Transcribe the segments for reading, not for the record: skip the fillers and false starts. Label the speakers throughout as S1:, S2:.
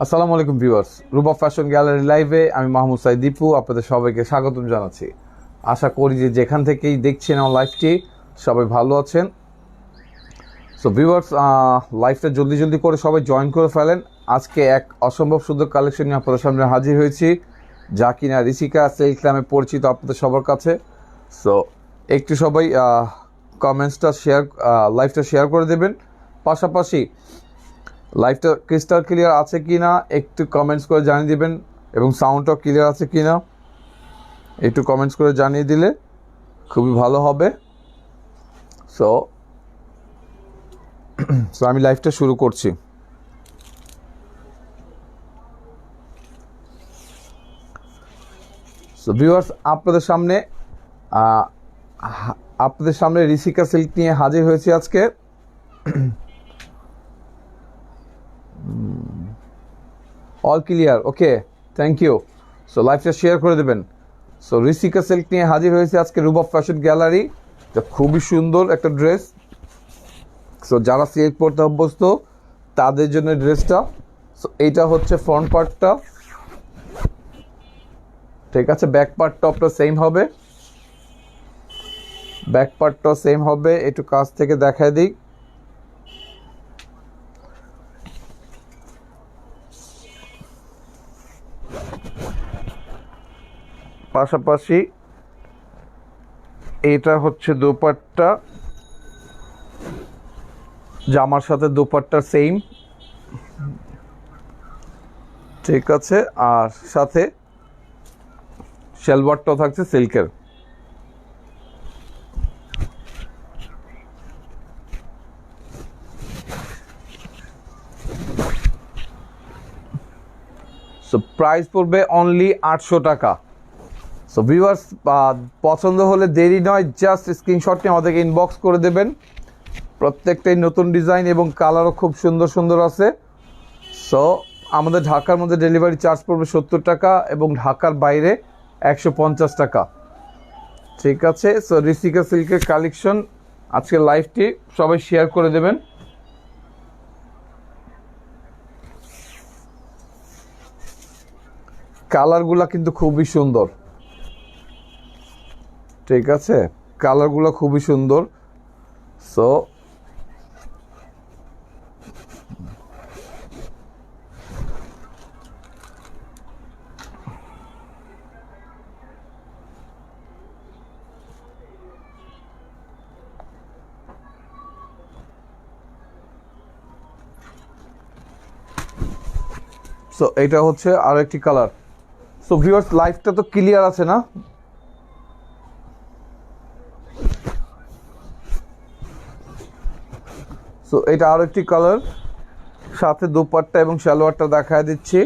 S1: আসসালামু আলাইকুম viewers, Ruba fashion gallery লাইভে আমি মাহমুদ সাইদ দীপু আপনাদের সবাইকে স্বাগতম জানাচ্ছি। আশা করি যে যেখান থেকেই দেখছেন আমার লাইভটি সবাই ভালো আছেন। সো ভিউয়ার্স, লাইভটা জলদি জলদি করে সবাই জয়েন করে ফেলেন। আজকে এক অসম্ভব সুন্দর কালেকশন নিয়ে আপনাদের সামনে হাজির হয়েছি, যা কিনা ঋষিকা সিল্ক নামে পরিচিত আপনাদের সবার কাছে। সো একটু সবাই কমেন্টসটা শেয়ার লাইভটা শেয়ার করে দেবেন, পাশাপাশি লাইভটা ক্রিস্টাল ক্লিয়ার আছে কি না একটু কমেন্টস করে জানিয়ে দিবেন, এবং সাউন্ডটাও ক্লিয়ার আছে কি না একটু কমেন্টস করে জানিয়ে দিলে খুবই ভালো হবে। সো সো আমি লাইভটা শুরু করছি। সো ভিউয়ার্স, আপনাদের সামনে ঋষিকা সিল্ক নিয়ে হাজির হয়েছি আজকে। All clear, okay, thank you. So লাইভটা শেয়ার করে দেবেন। সো ঋষিকা সিল্ক নিয়ে হাজির হয়েছে আজকে রুবা ফ্যাশন গ্যালারি। এটা খুবই সুন্দর একটা ড্রেস। সো যারা সিল্ক পরতে অভ্যস্ত তাদের জন্য ড্রেসটা। সো এইটা হচ্ছে ফ্রন্ট পার্টটা, ঠিক আছে। ব্যাক পার্ট টপটা সেম হবে, ব্যাক পার্টটা সেম হবে। একটু কাছ থেকে দেখায় দিই। পাশাপাশি এটা হচ্ছে দোপাট্টা, জামার সাথে দোপাট্টা সেম, ঠিক আছে। আর সাথে সালোয়ারটাও থাকছে সিল্কের। সো প্রাইস পড়বে অনলি 800 টাকা। সো ভিউয়ার্স, পছন্দ হলে দেরি নয়, জাস্ট স্ক্রিনশট নিয়ে আমাদেরকে ইনবক্স করে দেবেন। প্রত্যেকটাই নতুন ডিজাইন এবং কালারও খুব সুন্দর সুন্দর আছে। সো আমাদের ঢাকার মধ্যে ডেলিভারি চার্জ পড়বে 70 টাকা এবং ঢাকার বাইরে 150 টাকা, ঠিক আছে। সো ঋষিকা সিল্কের কালেকশন আজকের লাইভটি সবাই শেয়ার করে দেবেন। কালারগুলা কিন্তু খুবই সুন্দর, ঠিক আছে। কালারগুলো খুবই সুন্দর। সো সো এটা হচ্ছে আরেকটি কালার। সো ভিউয়ার্স, লাইভটা তো ক্লিয়ার আছে না? সো এটা আরেকটি কালার, সাথে দোপাট্টা এবং সালোয়ারটা দেখায় দিচ্ছি।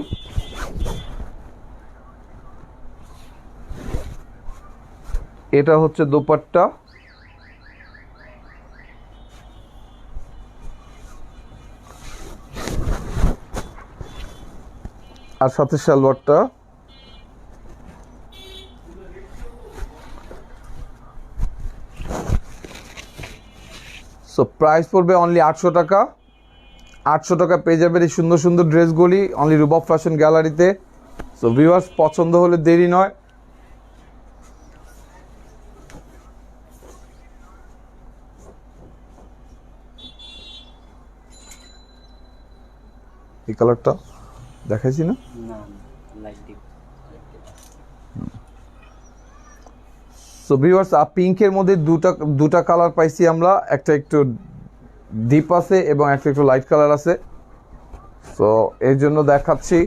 S1: এটা হচ্ছে দোপাট্টা, আর সাথে সালোয়ারটা। সো প্রাইস পড়বে অনলি 800 টাকা। 800 টাকা পেয়ে যাবেন এই সুন্দর সুন্দর ড্রেসগুলি অনলি রুবা ফ্যাশন গ্যালারিতে। সো ভিউয়ার্স, পছন্দ হলে দেরি নয়। এই কালারটা দেখাইছি না? সো ভিউয়ার্স, পিঙ্কের মধ্যে দুটা কালার পাইছি আমরা, একটা একটু ডিপ আছে এবং একটা একটু লাইট কালার আছে। সো এর জন্য দেখাচ্ছি।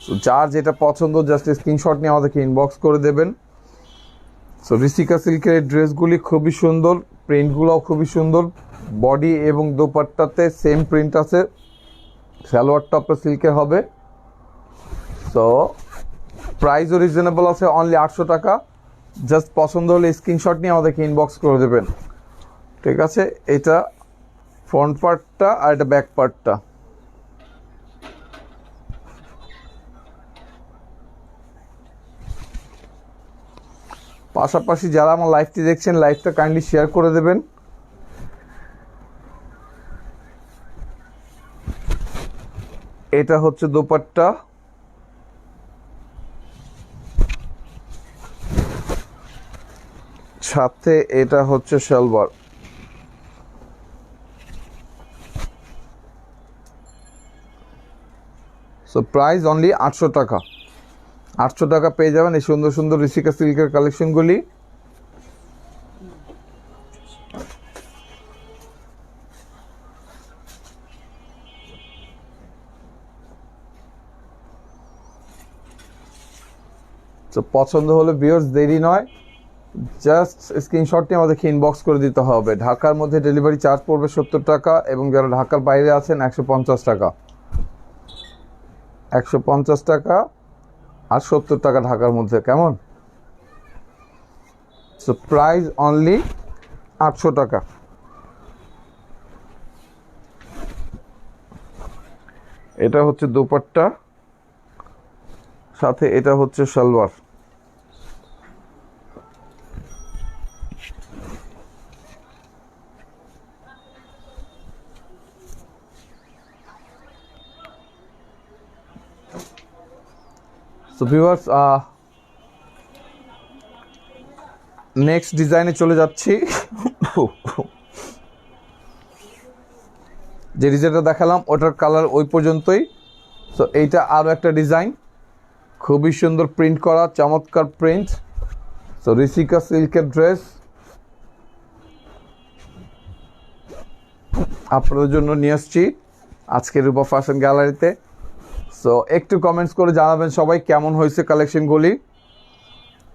S1: সো যার যেটা পছন্দ জাস্ট স্ক্রিনশট নিয়ে আমাদেরকে ইনবক্স করে দেবেন। সো ঋষিকা সিল্কের এই ড্রেসগুলি খুবই সুন্দর, প্রিন্টগুলোও খুবই সুন্দর। বডি এবং দোপাট্টাতে সেম প্রিন্ট আছে, সালোয়ার টপটা সিল্কের হবে। সো প্রাইসও রিজনেবল আছে, অনলি 800 টাকা। জাস্ট পছন্দ হলে স্ক্রিনশট নিয়ে আমাদেরকে ইনবক্স করে দেবেন, ঠিক আছে। এটা ফ্রন্ট পার্টটা আর এটা ব্যাক পার্টটা। পাশাপাশি যারা আমার লাইভটি দেখছেন, লাইভটা কাইন্ডলি শেয়ার করে দেবেন। এটা হচ্ছে দোপাট্টা, সাথে এটা হচ্ছে সালোয়ার। সো প্রাইস অনলি 800 টাকা। 800 টাকা পেয়ে যাবেন এই সুন্দর সুন্দর ঋষিকা সিল্কের কালেকশনগুলি। তো পছন্দ হলে ভিউয়ার্স দেরি নয়, জাস্ট স্ক্রিনশট নিয়ে আমাদেরকে ইনবক্স করে দিতে হবে। ঢাকার মধ্যে ডেলিভারি চার্জ পড়বে 70 টাকা এবং যারা ঢাকার বাইরে আছেন 150 টাকা। 150 টাকা আর 70 টাকা ঢাকার মধ্যে, কেমন? সো প্রাইস অনলি 800 টাকা। এটা হচ্ছে দোপাট্টা, সাথে এটা হচ্ছে সালোয়ার। সো ভিউয়ার্স নেক্সট ডিজাইনে চলে যাচ্ছি। যে ডিজাইনটা দেখালাম ওটার কালার ওই পর্যন্তই। সো এইটা আরও একটা ডিজাইন, খুবই সুন্দর প্রিন্ট করা, চমৎকার প্রিন্ট। সো ঋষিকা সিল্কের ড্রেস আপনাদের জন্য নিয়ে আসছি আজকে রূপা ফ্যাশন গ্যালারিতে। সো একটু কমেন্টস করে জানাবেন সবাই কেমন হয়েছে কালেকশনগুলি,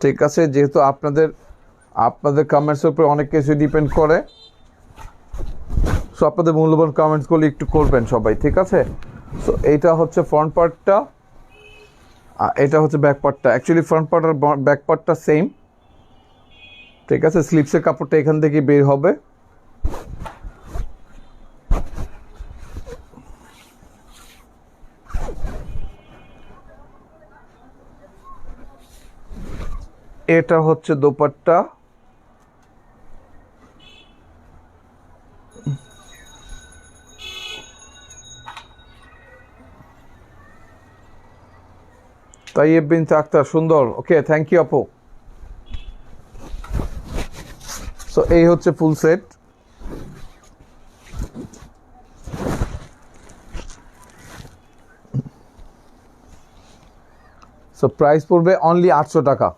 S1: ঠিক আছে? যেহেতু আপনাদের কমেন্টসের উপরে অনেক কিছু ডিপেন্ড করে, সো আপনাদের মূল্যবান কমেন্টসগুলি একটু করবেন সবাই, ঠিক আছে? সো এইটা হচ্ছে ফ্রন্ট পার্টটা, এটা হচ্ছে ব্যাক পার্টটা। অ্যাকচুয়ালি ফ্রন্ট পার্ট আর ব্যাক পার্টটা সেম, ঠিক আছে? স্লিপসের কাপড়টা এখান থেকে বের হবে। এটা হচ্ছে দোপাট্টা, তাইয়েব বিনতে আক্তার, সুন্দর, ওকে, থ্যাংক ইউ আপু। সো এই হচ্ছে ফুল সেট। সো প্রাইস পড়বে অনলি 800 টাকা।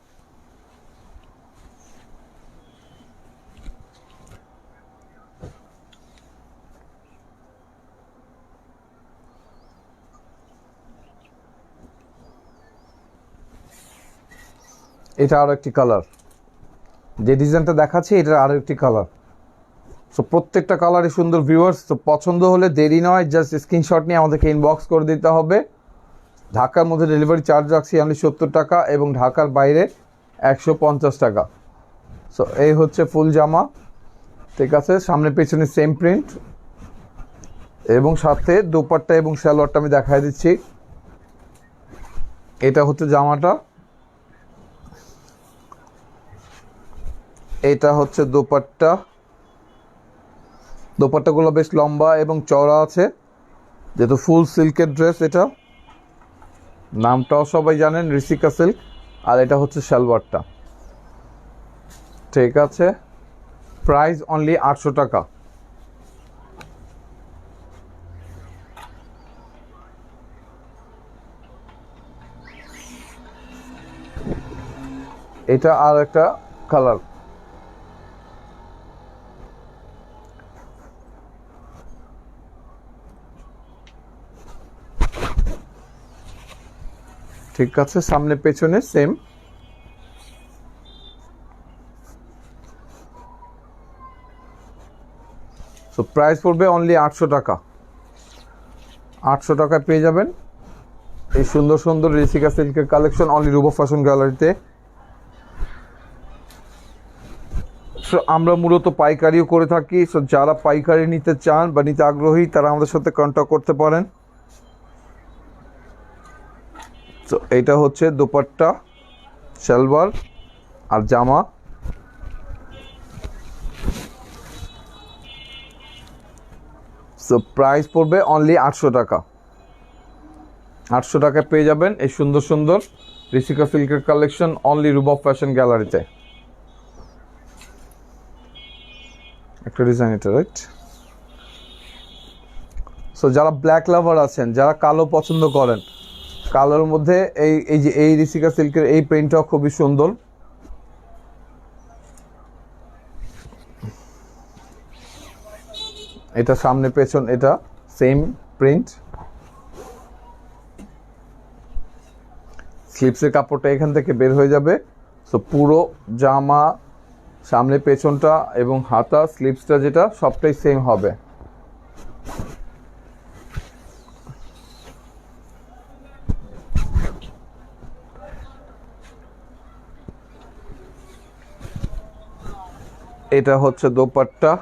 S1: এটা আরও একটি কালার, যে ডিজাইনটা দেখাচ্ছি এটার আরও একটি কালার। সো প্রত্যেকটা কালারই সুন্দর ভিউয়ার্স। তো পছন্দ হলে দেরি নয়, জাস্ট স্ক্রিনশট নিয়ে আমাদেরকে ইনবক্স করে দিতে হবে। ঢাকার মধ্যে ডেলিভারি চার্জ রাখছি অনলি 70 টাকা এবং ঢাকার বাইরে 150 টাকা। সো এই হচ্ছে ফুল জামা, ঠিক আছে? সামনে পেছনে সেম প্রিন্ট এবং সাথে দোপাট্টা এবং সালোয়ারটা আমি দেখাই দিচ্ছি। এটা হচ্ছে জামাটা, এটা হচ্ছে দোপাট্টা। দোপাট্টাগুলো বেশ লম্বা এবং চওড়া আছে, যেহেতু ফুল সিল্কের ড্রেস। এটা নামটাও সবাই জানেন, ঋষিকা সিল্ক। আর এটা হচ্ছে সালোয়ারটা, ঠিক আছে? প্রাইস অনলি 800 টাকা। এটা আর একটা কালার, ঠিক আছে? সামনে পেছনে সেম। সো প্রাইস পড়বে অনলি 800 টাকা। 800 টাকায় পেয়ে যাবেন এই সুন্দর সুন্দর ঋষিকা সিল্কের কালেকশন অনলি রূপা ফ্যাশন গ্যালারিতে। সো আমরা মূলত পাইকারিও করে থাকি। সো যারা পাইকারি নিতে চান বা নিতে আগ্রহী তারা আমাদের সাথে কন্ট্যাক্ট করতে পারেন। তো এইটা হচ্ছে দোপাট্টা, সালোয়ার আর জামা। সো প্রাইস পড়বে অনলি 800 টাকা। 800 টাকায় পেয়ে যাবেন এই সুন্দর সুন্দর ঋষিকা সিল্কের কালেকশন অনলি রুবাব ফ্যাশন গ্যালারিতে। একটা ডিজাইন এটা, রাইট? সো যারা ব্ল্যাক লাভার আছেন, যারা কালো পছন্দ করেন, কালোর মধ্যে এই যে এই ঋষিকা সিল্কের এই প্রিন্টটাও খুবই সুন্দর। এটা সামনে পেছন এটা সেম প্রিন্ট। স্লিপসের কাপড়টা এখান থেকে বের হয়ে যাবে। সো পুরো জামা সামনে পেছনটা এবং হাতা স্লিপসটা যেটা সবটাই সেম হবে। এটা হচ্ছে দোপাট্টা,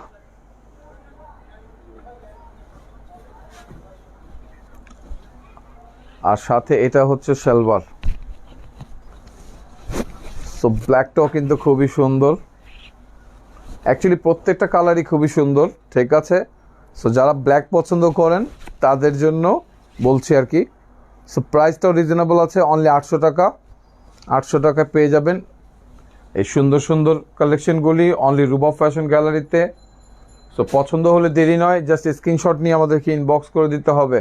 S1: আর সাথে এটা হচ্ছে সালোয়ার। সো ব্ল্যাকটাও কিন্তু খুবই সুন্দর, অ্যাকচুয়ালি প্রত্যেকটা কালারই খুবই সুন্দর, ঠিক আছে? সো যারা ব্ল্যাক পছন্দ করেন তাদের জন্য বলছি আর কি। সো প্রাইসটাও রিজনেবল আছে, অনলি 800 টাকা। 800 টাকায় পেয়ে যাবেন এই সুন্দর সুন্দর কালেকশনগুলি অনলি রুবাব ফ্যাশন গ্যালারিতে। সো পছন্দ হলে দেরি নয়, জাস্ট স্ক্রিনশট নিয়ে আমাদেরকে ইনবক্স করে দিতে হবে।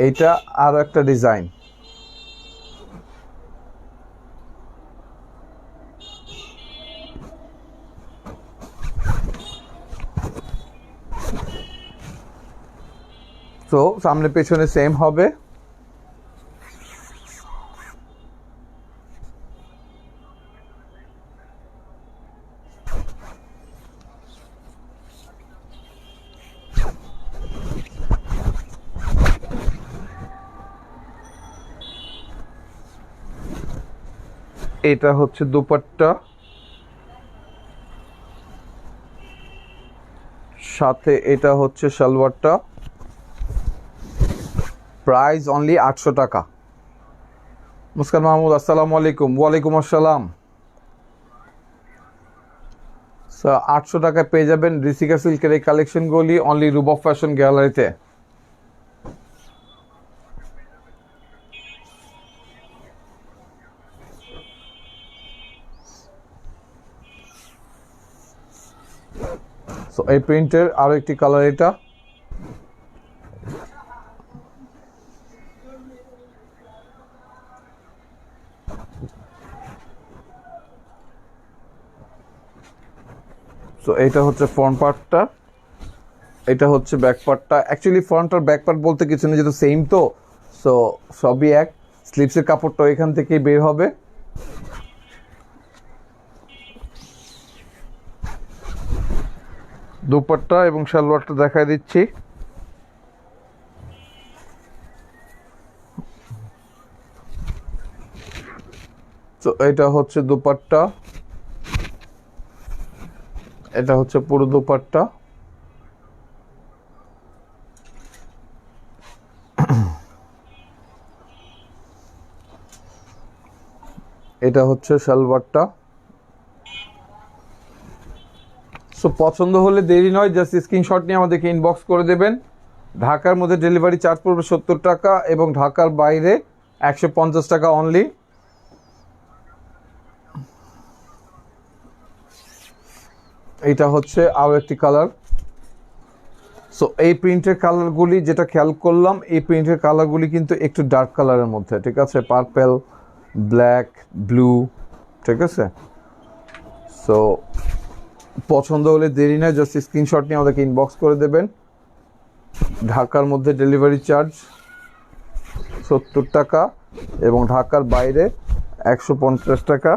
S1: এইটা আরও একটা ডিজাইন, তো সামনে পেছনে সেম হবে। এটা হচ্ছে দুপাট্টা, সাথে এটা হচ্ছে সালোয়ারটা। প্রাইস অনলি 800 টাকা। মুস্কান মাহমুদ, আসসালামু আলাইকুম। ওয়ালাইকুম আসসালাম। 800 টাকায় পেয়ে যাবেন ঋষিকা সিল্কের এই কালেকশনগুলি অনলি রুবাব ফ্যাশন গ্যালারিতে। সো এই প্রিন্টের আরো একটি কালার এটা। সো এটা হচ্ছে ফ্রন্ট পার্টটা, এটা হচ্ছে ব্যাক পার্টটা। অ্যাকচুয়ালি ফ্রন্ট আর ব্যাক পার্ট বলতে কিছু নেই, যেহেতু সেম তো সো সবই এক। স্লিপসের কাপড়টা এখান থেকেই বের হবে। দুপাট্টা এবং সালোয়ারটা দেখাই দিচ্ছি। তো এটা হচ্ছে দুপাট্টা, এটা হচ্ছে পুরো দুপাট্টা। এটা হচ্ছে সালোয়ারটা। সো পছন্দ হলে দেরি নয়, জাস্ট স্ক্রিনশট নিয়ে আমাদেরকে ইনবক্স করে দেবেন। ঢাকার মধ্যে ডেলিভারি চার্জ পড়বে 70 টাকা এবং ঢাকার বাইরে 150 টাকা অনলি। এটা হচ্ছে আরও একটি কালার। সো এই প্রিন্টের কালারগুলি যেটা খেয়াল করলাম, এই প্রিন্টের কালারগুলি কিন্তু একটু ডার্ক কালারের মধ্যে, ঠিক আছে? পার্পেল, ব্ল্যাক, ব্লু, ঠিক আছে? সো পছন্দ হলে দেরি নয়, জাস্ট স্ক্রিনশট নিয়ে আমাদেরকে ইনবক্স করে দেবেন। ঢাকার মধ্যে ডেলিভারি চার্জ 70 টাকা এবং ঢাকার বাইরে 150 টাকা।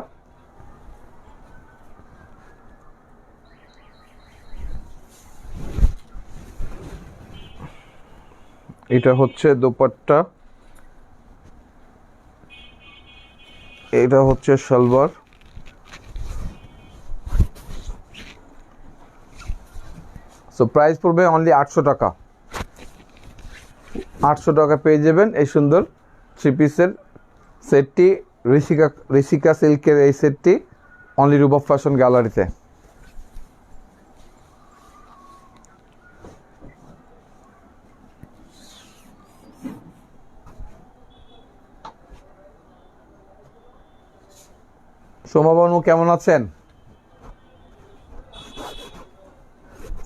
S1: এটা হচ্ছে দোপাট্টা, এটা হচ্ছে সালোয়ার। সো প্রাইস পড়বে অনলি 800 টাকা। 800 টাকা পেয়ে যাবেন এই সুন্দর 3 পিসের সেটটি, ঋষিকা সিল্কের এই সেটটি অনলি রুবাব ফ্যাশন গ্যালারিতে। সোমা বানু কেমন আছেন?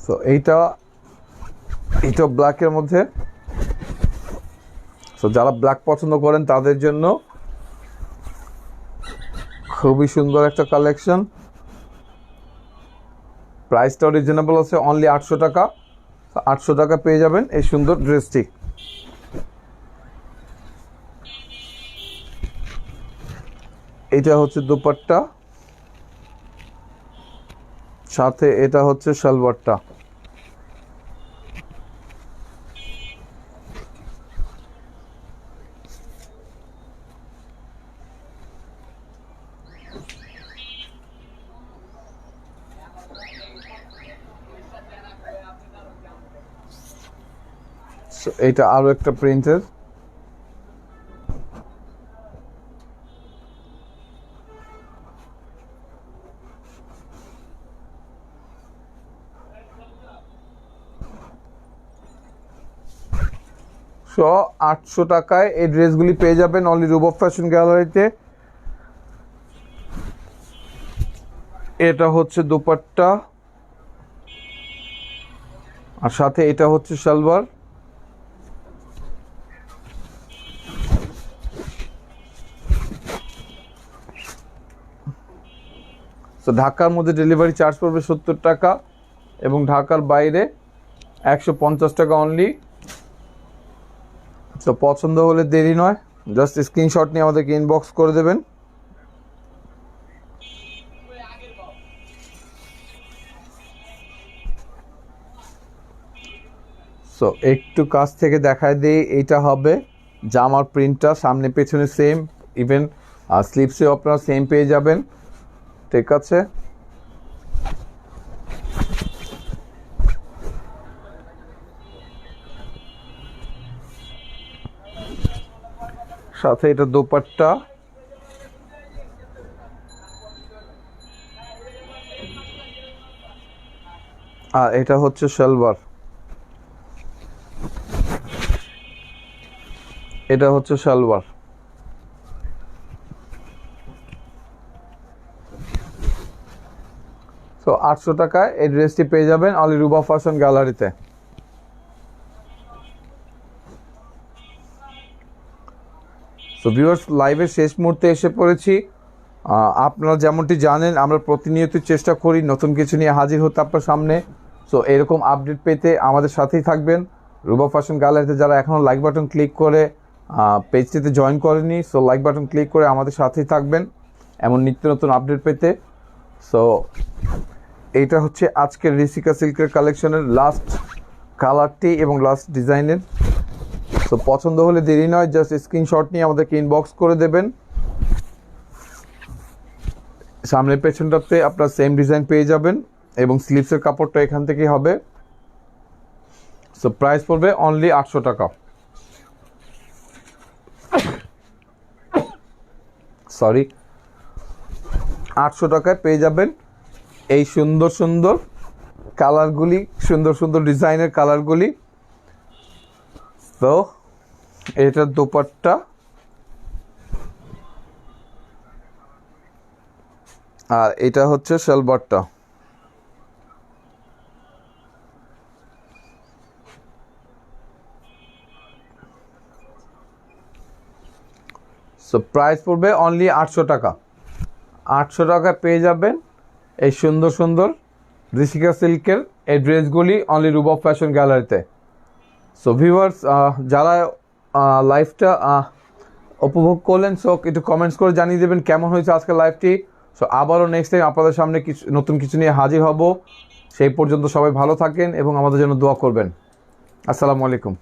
S1: সো এইটা ব্ল্যাকের মধ্যে। সো যারা ব্ল্যাক পছন্দ করেন তাদের জন্য খুবই সুন্দর একটা কালেকশন। প্রাইসটা রিজনেবল আছে, অনলি 800 টাকা। 800 টাকা পেয়ে যাবেন এই সুন্দর ড্রেসটি। এটা হচ্ছে দুপাট্টা, সাথে এটা হচ্ছে সালোয়ারটা। এটা আরো একটা প্রিন্টের। সো 800 টাকায় এই ড্রেসগুলি পেয়ে যাবেন অনলি রুবাব ফ্যাশন গ্যালারিতে। এটা হচ্ছে দুপাট্টা, আর সাথে এটা হচ্ছে সালোয়ার। তো ঢাকার মধ্যে ডেলিভারি চার্জ পড়বে 70 টাকা এবং ঢাকার বাইরে 150 টাকা অনলি। তো পছন্দ হলে দেরি নয়, জাস্ট স্ক্রিনশট নিয়ে আমাদেরকে ইনবক্স করে দেবেন। সো একটু কাছ থেকে দেখায় দিই, এইটা হবে জামার প্রিন্টটা, সামনে পেছনে সেম, ইভেন স্লিপসেও আপনারা সেম পেয়ে যাবেন। ঠিক আছে, সাথে এটা দোপাট্টা, আর এটা হচ্ছে সালোয়ার। এটা হচ্ছে সালোয়ার। তো 800 টাকায় এই ড্রেসটি পেয়ে যাবেন অলি রুবা ফ্যাশন গ্যালারিতে। সো ভিউয়ার্স, লাইভের শেষ মুহূর্তে এসে পড়েছি। আপনারা যেমনটি জানেন, আমরা প্রতিনিয়ত চেষ্টা করি নতুন কিছু নিয়ে হাজির হতে আপনার সামনে। সো এরকম আপডেট পেতে আমাদের সাথেই থাকবেন। রুবা ফ্যাশন গ্যালারিতে যারা এখনও লাইক বাটন ক্লিক করে পেজটিতে জয়েন করেনি, সো লাইক বাটন ক্লিক করে আমাদের সাথেই থাকবেন এমন নিত্য নতুন আপডেট পেতে। সো এইটা হচ্ছে আজকের রিসিকা সিল্কের কালেকশনের লাস্ট কালারটি এবং লাস্ট ডিজাইনের। সো পছন্দ হলে দেরি নয়, জাস্ট স্ক্রিনশট নিয়ে আমাদেরকে ইনবক্স করে দেবেন। সামনের পেছনটাতে আপনার সেম ডিজাইন পেয়ে যাবেন এবং স্লিভসের কাপড়টা এখান থেকেই হবে। সো প্রাইস পড়বে অনলি 800 টাকা। সরি, 800 টাকায় পেয়ে যাবেন এই সুন্দর সুন্দর কালারগুলি, সুন্দর সুন্দর ডিজাইনের কালারগুলি। তো এটার দোপাট্টা, আর এটা হচ্ছে সালোয়ারটা। সো প্রাইস পড়বে অনলি 800 টাকা। 800 টাকায় পেয়ে যাবেন এই সুন্দর সুন্দর রিসিকা সিল্কের এই ড্রেসগুলি অনলি রুবাব ফ্যাশন গ্যালারিতে। সো ভিউয়ার্স, যারা লাইভটা উপভোগ করলেন, সো একটু কমেন্টস করে জানিয়ে দেবেন কেমন হয়েছে আজকের লাইভটি। সো আবারও নেক্সট টাইম আপনাদের সামনে নতুন কিছু নিয়ে হাজির হব। সেই পর্যন্ত সবাই ভালো থাকেন এবং আমাদের জন্য দোয়া করবেন। আসসালামু আলাইকুম।